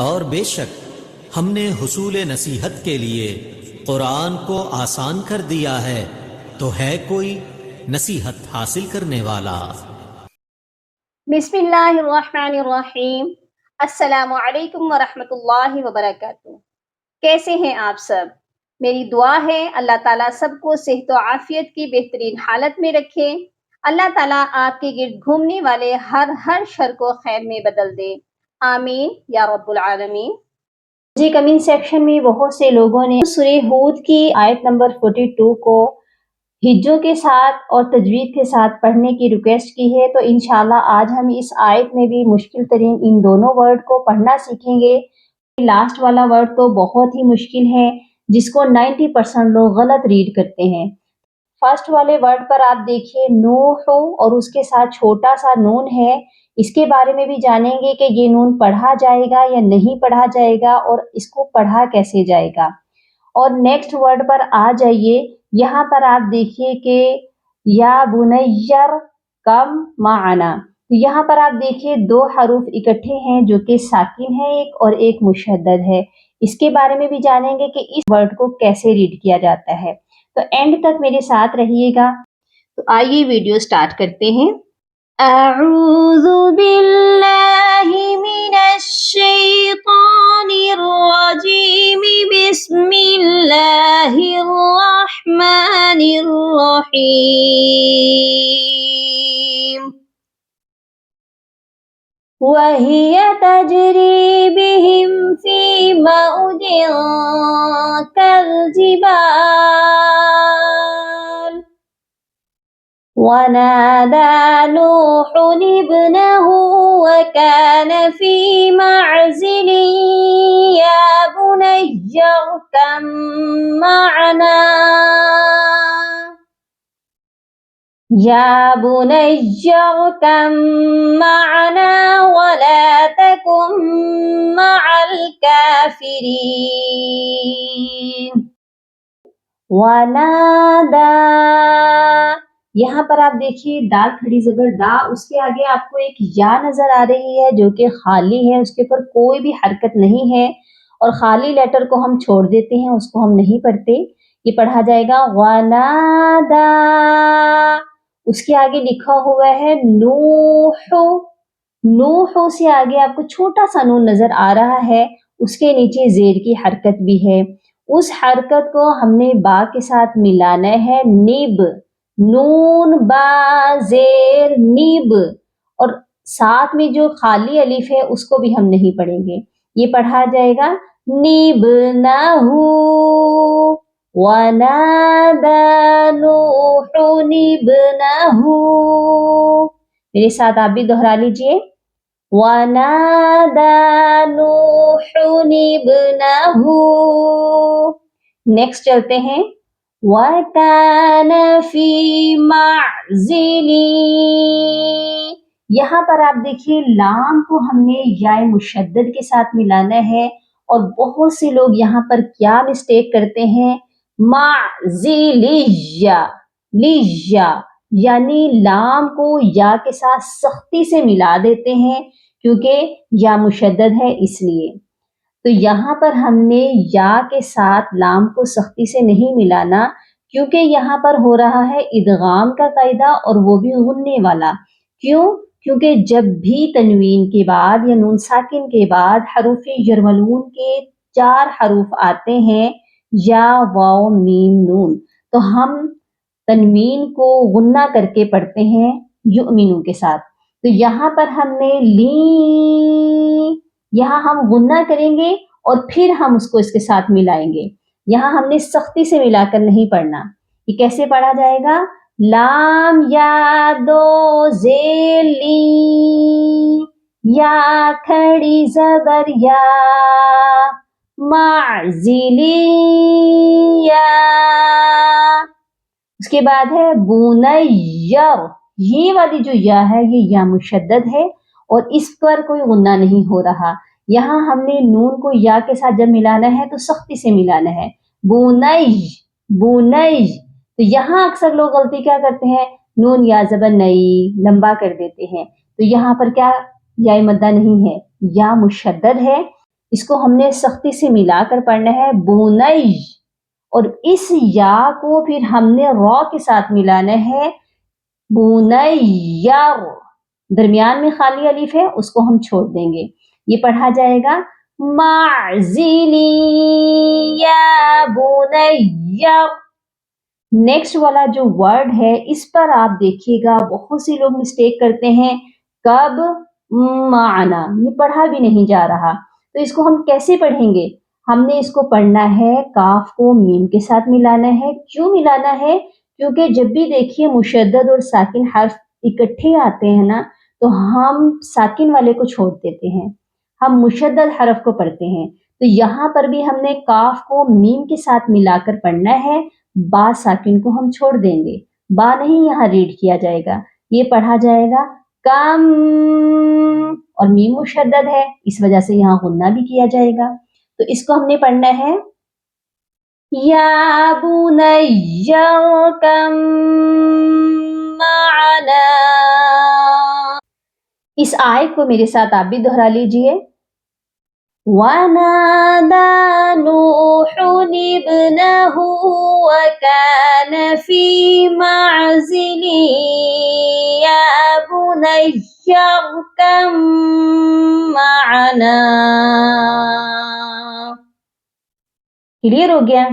اور بے شک ہم نے حصول نصیحت کے لیے قرآن کو آسان کر دیا ہے، تو ہے کوئی نصیحت حاصل کرنے والا؟ بسم اللہ الرحمن الرحیم۔ السلام علیکم ورحمۃ اللہ وبرکاتہ۔ کیسے ہیں آپ سب؟ میری دعا ہے اللہ تعالیٰ سب کو صحت و عافیت کی بہترین حالت میں رکھے۔ اللہ تعالیٰ آپ کے گرد گھومنے والے ہر شر کو خیر میں بدل دے، آمین یا رب العالمین۔ مجھے کمنٹ سیکشن میں بہت سے لوگوں نے سورہ ہود کی آیت نمبر 42 کو ہجوں کے ساتھ اور تجوید کے ساتھ پڑھنے کی ریکویسٹ کی ہے، تو انشاءاللہ آج ہم اس آیت میں بھی مشکل ترین ان دونوں ورڈ کو پڑھنا سیکھیں گے۔ لاسٹ والا ورڈ تو بہت ہی مشکل ہے، جس کو 90% لوگ غلط ریڈ کرتے ہیں۔ فرسٹ والے ورڈ پر آپ دیکھیے نوح، اور اس کے ساتھ چھوٹا سا نون ہے۔ اس کے بارے میں بھی جانیں گے کہ یہ نون پڑھا جائے گا یا نہیں پڑھا جائے گا، اور اس کو پڑھا کیسے جائے گا۔ اور نیکسٹ ورڈ پر آ جائیے، یہاں پر آپ دیکھیے کہ یا بنیر کم معنا، یہاں پر آپ دیکھیے دو حروف اکٹھے ہیں جو کہ ساکن ہے ایک، اور ایک مشدد ہے۔ اس کے بارے میں بھی جانیں گے کہ اس ورڈ کو کیسے ریڈ کیا جاتا ہے، تو اینڈ تک میرے ساتھ رہیے گا۔ تو آئیے ویڈیو سٹارٹ کرتے ہیں۔ اعوذ باللہ من الشیطان الرجیم، بسم اللہ الرحمن الرحیم۔ وَهِيَ تَجْرِي بِهِمْ فِي مَوْجٍ كَالْجِبَالِ وَنَادَى نُوحٌ ابْنَهُ وَكَانَ فِي مَعْزِلٍ يَا بُنَيَّ ارْكَب مَّعَنَا وَلَا تَكُن مَّعَ الْكَافِرِينَ۔ وَنَادَى، یہاں پر آپ دیکھیے دال کھڑی زبر دا، اس کے آگے آپ کو ایک یا نظر آ رہی ہے جو کہ خالی ہے، اس کے اوپر کوئی بھی حرکت نہیں ہے، اور خالی لیٹر کو ہم چھوڑ دیتے ہیں، اس کو ہم نہیں پڑھتے۔ یہ پڑھا جائے گا وَنَادَى، اس کے آگے لکھا ہوا ہے نوح، نوح سے آگے آپ کو چھوٹا سا نون نظر آ رہا ہے، اس کے نیچے زیر کی حرکت بھی ہے، اس حرکت کو ہم نے با کے ساتھ ملانا ہے، نب، نون با زیر نب، اور ساتھ میں جو خالی الف ہے اس کو بھی ہم نہیں پڑھیں گے، یہ پڑھا جائے گا نِبْنَهُ وَنَادَى نُوحٌ ابْنَهُ۔ میرے ساتھ آپ بھی دہرا لیجئے، وَنَادَى نُوحٌ ابْنَهُ۔ نیکسٹ چلتے ہیں، وَكَانَ فِي مَعْزِلٍ، یہاں پر آپ دیکھیے لام کو ہم نے یا مشدد کے ساتھ ملانا ہے، اور بہت سے لوگ یہاں پر کیا مسٹیک کرتے ہیں، معزلیہ، لیہ، یعنی لام کو یا کے ساتھ سختی سے ملا دیتے ہیں، کیونکہ یا مشدد ہے اس لیے۔ تو یہاں پر ہم نے یا کے ساتھ لام کو سختی سے نہیں ملانا، کیونکہ یہاں پر ہو رہا ہے ادغام کا قاعدہ، اور وہ بھی غننے والا۔ کیوں؟ کیونکہ جب بھی تنوین کے بعد یا نون ساکن کے بعد حروف یرملون کے 4 حروف آتے ہیں، یا واو میم نون، تو ہم تنوین کو غنہ کر کے پڑھتے ہیں یؤمنو کے ساتھ۔ تو یہاں پر ہم نے یہاں ہم غنہ کریں گے اور پھر ہم اس کو اس کے ساتھ ملائیں گے، یہاں ہم نے سختی سے ملا کر نہیں پڑھنا۔ یہ کیسے پڑھا جائے گا، لام یا دو زیر لی، یا کھڑی زبر یا، معزلی یا، اس کے بعد ہے بنیر، یہ والی جو یا ہے یہ یا مشدد ہے، اور اس پر کوئی غنہ نہیں ہو رہا، یہاں ہم نے نون کو یا کے ساتھ جب ملانا ہے تو سختی سے ملانا ہے، بنیج، بنیج۔ تو یہاں اکثر لوگ غلطی کیا کرتے ہیں، نون یا زبر نئی لمبا کر دیتے ہیں، تو یہاں پر کیا یا مدہ نہیں ہے، یا مشدد ہے، اس کو ہم نے سختی سے ملا کر پڑھنا ہے بونی، اور اس یا کو پھر ہم نے را کے ساتھ ملانا ہے بونیر، درمیان میں خالی الف ہے اس کو ہم چھوڑ دیں گے، یہ پڑھا جائے گا معزلی یا بنیر۔ نیکسٹ والا جو ورڈ ہے اس پر آپ دیکھیے گا بہت سی لوگ مسٹیک کرتے ہیں، کب معنا، یہ پڑھا بھی نہیں جا رہا، تو اس کو ہم کیسے پڑھیں گے؟ ہم نے اس کو پڑھنا ہے کاف کو میم کے ساتھ ملانا ہے۔ کیوں ملانا ہے؟ کیونکہ جب بھی دیکھیے مشدد اور ساکن حرف اکٹھے آتے ہیں نا تو ہم ساکن والے کو چھوڑ دیتے ہیں، ہم مشدد حرف کو پڑھتے ہیں، تو یہاں پر بھی ہم نے کاف کو میم کے ساتھ ملا کر پڑھنا ہے، با ساکن کو ہم چھوڑ دیں گے، با نہیں یہاں ریڈ کیا جائے گا، یہ پڑھا جائے گا کم، اور میم مشدد ہے اس وجہ سے یہاں غنہ بھی کیا جائے گا، تو اس کو ہم نے پڑھنا ہے یا بنی ارکم معنا۔ اس آیت کو میرے ساتھ آپ بھی دہرا لیجئے، وَنَادَى نُوحٌ ابْنَهُ وَكَانَ فِي مَعْزِلٍ يَا بُنَيَّ ارْكَب مَّعَنَا۔ کلیئر ہو گیا؟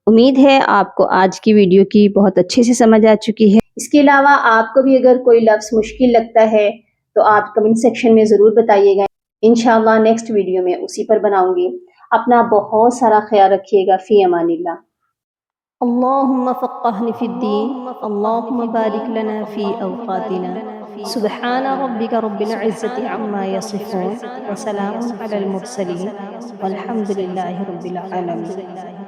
امید ہے آپ کو آج کی ویڈیو کی بہت اچھے سے سمجھ آ چکی ہے۔ اس کے علاوہ آپ کو بھی اگر کوئی لفظ مشکل لگتا ہے تو آپ کمنٹ سیکشن میں ضرور بتائیے گا، انشاءاللہ نیکسٹ ویڈیو میں اسی پر بناؤں گی۔ اپنا بہت سارا خیال رکھیے گا، فی امان اللہ۔ اللہم فقہنا فی الدین، اللہم بارک لنا فی اوقاتنا، سبحان ربک رب العزت عما یصفون، وسلام علی المرسلین، والحمد للہ رب العالمین۔